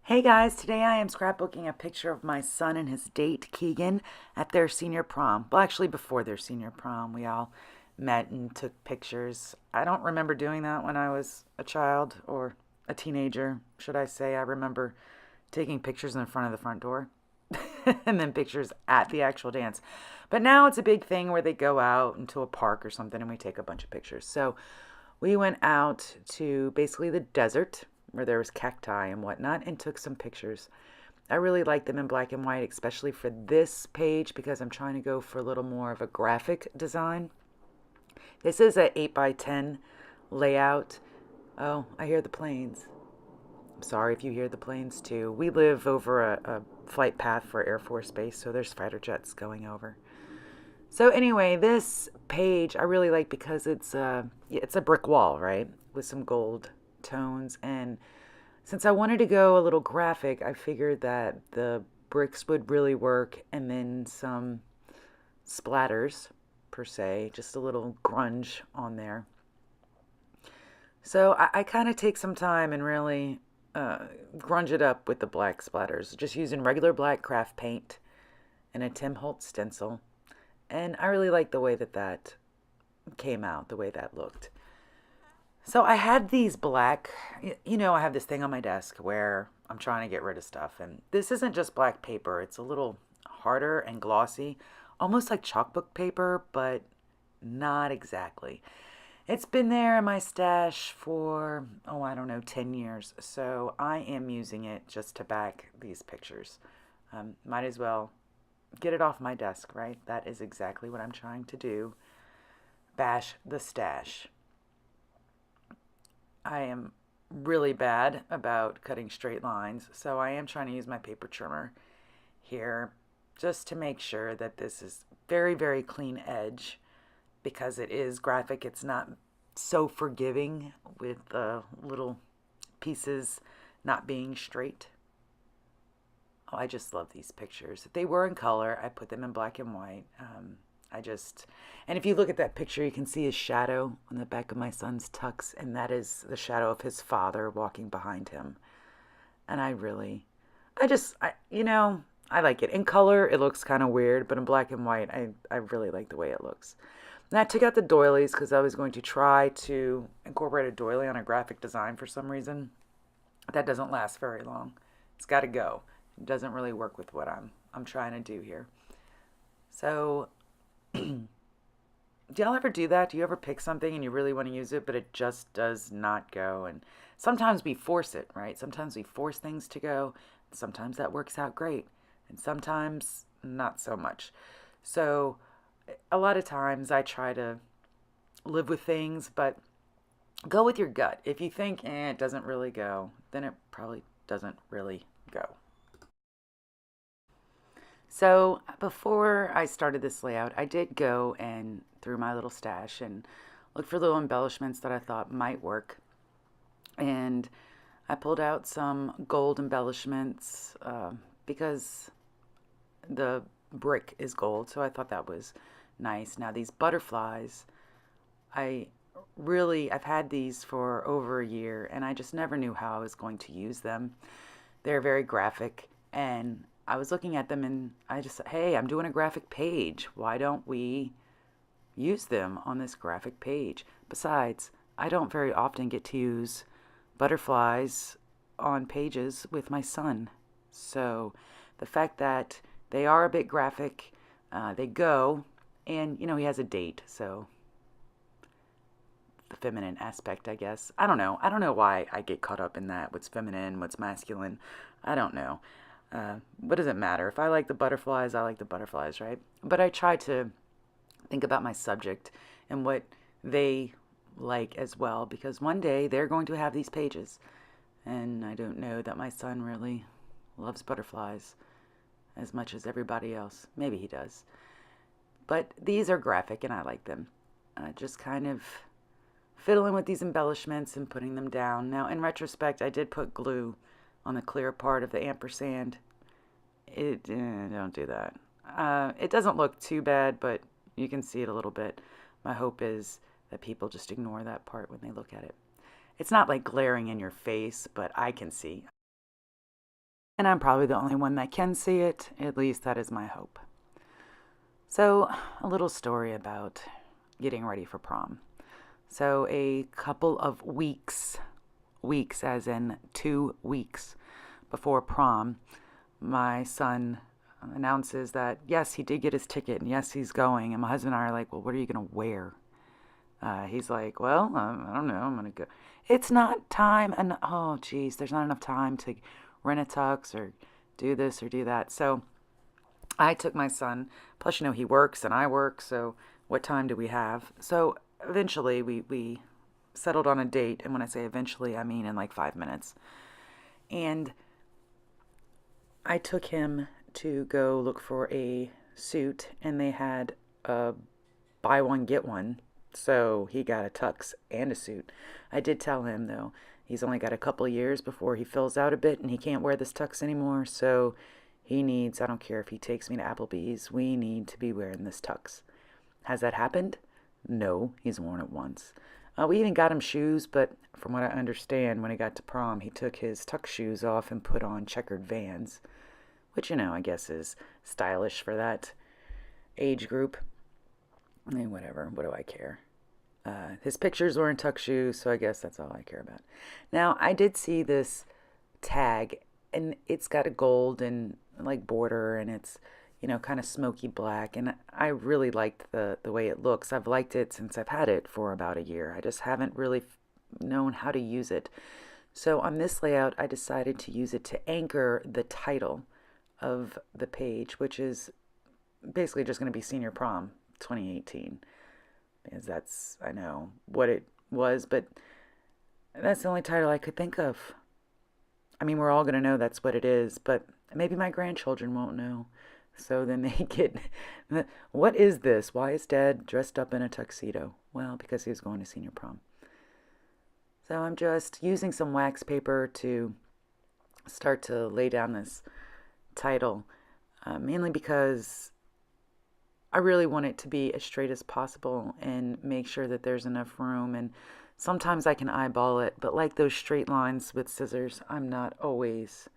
Hey guys, today I am scrapbooking a picture of my son and his date, Keegan, at their senior prom. Well, actually, before their senior prom, we all met and took pictures. I don't remember doing that when I was a child or a teenager, should I say. I remember taking pictures in front of the front door and then pictures at the actual dance. But now it's a big thing where they go out into a park or something and we take a bunch of pictures. So we went out to basically the desert where there was cacti and whatnot and took some pictures. I really like them in black and white, especially for this page because I'm trying to go for a little more of a graphic design. This is a 8 by 10 layout. Oh, I hear the planes. I'm sorry if you hear the planes too. We live over a flight path for Air Force Base, so there's fighter jets going over. So anyway, this page I really like because it's a brick wall, right, with some gold tones. And since I wanted to go a little graphic, I figured that the bricks would really work, and then some splatters per se, just a little grunge on there. So I kind of take some time and really grunge it up with the black splatters, just using regular black craft paint and a Tim Holtz stencil. And I really like the way that came out, the way that looked. So I had these black, I have this thing on my desk where I'm trying to get rid of stuff. And this isn't just black paper, it's a little harder and glossy, almost like chalkbook paper, but not exactly. It's been there in my stash for, oh, I don't know, 10 years. So I am using it just to back these pictures. Might as well get it off my desk, right? That is exactly what I'm trying to do. Bash the stash. I am really bad about cutting straight lines, so I am trying to use my paper trimmer here just to make sure that this is very, very clean edge because it is graphic. It's not so forgiving with the little pieces not being straight. Oh, I just love these pictures. If they were in color, I put them in black and white. And if you look at that picture, you can see his shadow on the back of my son's tux, and that is the shadow of his father walking behind him. And I like it. In color, it looks kind of weird, but in black and white, I really like the way it looks. And I took out the doilies because I was going to try to incorporate a doily on a graphic design for some reason. That doesn't last very long. It's got to go. It doesn't really work with what I'm trying to do here. So, do y'all ever do that? Do you ever pick something and you really want to use it, but it just does not go? And sometimes we force it, right? Sometimes we force things to go. Sometimes that works out great, and sometimes not so much. So, a lot of times I try to live with things, but go with your gut. If you think, it doesn't really go, then it probably doesn't really go. So before I started this layout, I did go and through my little stash and look for little embellishments that I thought might work. And I pulled out some gold embellishments because the brick is gold, so I thought that was nice. Now these butterflies, I I've had these for over a year and I just never knew how I was going to use them. They're very graphic, and I was looking at them and I just said, hey, I'm doing a graphic page. Why don't we use them on this graphic page? Besides, I don't very often get to use butterflies on pages with my son. So the fact that they are a bit graphic, they go, and he has a date, so the feminine aspect, I guess. I don't know. I don't know why I get caught up in that. What's feminine, what's masculine. I don't know. What does it matter? If I like the butterflies, I like the butterflies, right? But I try to think about my subject and what they like as well, because one day they're going to have these pages. And I don't know that my son really loves butterflies as much as everybody else. Maybe he does. But these are graphic and I like them. Just kind of fiddling with these embellishments and putting them down. Now, in retrospect, I did put glue on the clear part of the ampersand. Don't do that. It doesn't look too bad, but you can see it a little bit. My hope is that people just ignore that part when they look at it. It's not like glaring in your face, but I can see. And I'm probably the only one that can see it. At least that is my hope. So, a little story about getting ready for prom. So, a couple of weeks as in 2 weeks before prom, my son announces that yes, he did get his ticket and yes, he's going. And my husband and I are like, well, what are you going to wear? He's like, well, I don't know. I'm going to go. It's not time. And oh, geez, there's not enough time to rent a tux or do this or do that. So I took my son. Plus, he works and I work. So what time do we have? So eventually we settled on a date. And when I say eventually, I mean in like 5 minutes. And I took him to go look for a suit. And they had a buy one, get one. So he got a tux and a suit. I did tell him, though, he's only got a couple years before he fills out a bit and he can't wear this tux anymore. So he needs, I don't care if he takes me to Applebee's, we need to be wearing this tux. Has that happened? No, he's worn it once. We even got him shoes, but from what I understand, when he got to prom, he took his tux shoes off and put on checkered Vans, which, I guess is stylish for that age group. I mean, whatever. What do I care? His pictures were in tux shoes, so I guess that's all I care about. Now, I did see this tag, and it's got a gold and like border, and it's, kind of smoky black, and I really liked the way it looks. I've liked it since I've had it for about a year. I just haven't really known how to use it. So on this layout, I decided to use it to anchor the title of the page, which is basically just going to be Senior Prom 2018. Because that's, I know what it was, but that's the only title I could think of. I mean, we're all going to know that's what it is, but maybe my grandchildren won't know. So then they get, what is this? Why is Dad dressed up in a tuxedo? Well, because he was going to Senior Prom. So I'm just using some wax paper to start to lay down this title, mainly because I really want it to be as straight as possible and make sure that there's enough room. And sometimes I can eyeball it, but like those straight lines with scissors, I'm not always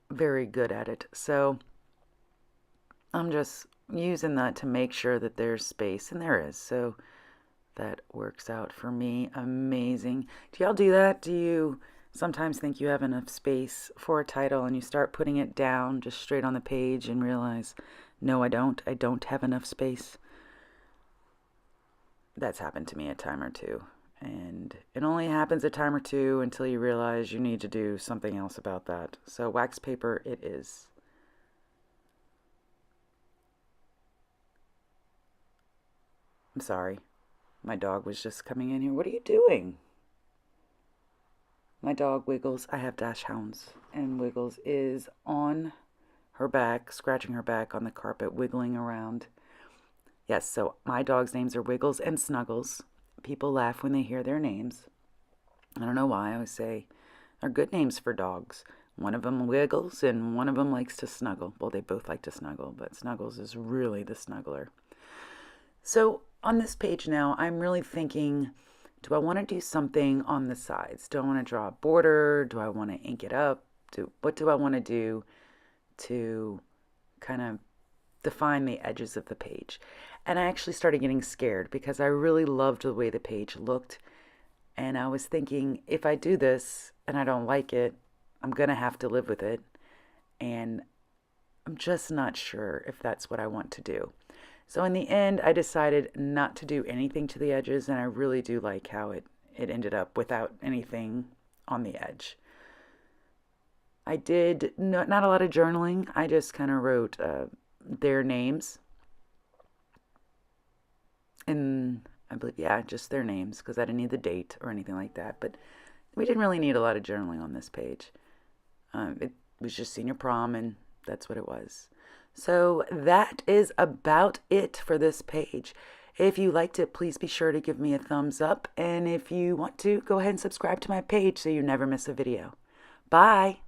very good at it. So I'm just using that to make sure that there's space, and there is. So that works out for me amazing. Do y'all do that? Do you sometimes think you have enough space for a title and you start putting it down just straight on the page and realize, no, I don't have enough space? That's happened to me a time or two. And it only happens a time or two until you realize you need to do something else about that. So wax paper it is. I'm sorry. My dog was just coming in here. What are you doing? My dog Wiggles, I have dash hounds, and Wiggles is on her back, scratching her back on the carpet, wiggling around. Yes, so my dog's names are Wiggles and Snuggles. People laugh when they hear their names. I don't know why. I always say they're good names for dogs. One of them wiggles and one of them likes to snuggle. Well, they both like to snuggle, but Snuggles is really the snuggler. So on this page now, I'm really thinking, do I want to do something on the sides? Do I want to draw a border? Do I want to ink it up? What do I want to do to kind of define the edges of the page? And I actually started getting scared because I really loved the way the page looked. And I was thinking, if I do this and I don't like it, I'm going to have to live with it. And I'm just not sure if that's what I want to do. So in the end, I decided not to do anything to the edges, and I really do like how it ended up without anything on the edge. I did not a lot of journaling. I just kind of wrote their names. And I believe, just their names, because I didn't need the date or anything like that. But we didn't really need a lot of journaling on this page. It was just Senior Prom, and that's what it was. So that is about it for this page. If you liked it, please be sure to give me a thumbs up. And if you want to, go ahead and subscribe to my page so you never miss a video. Bye.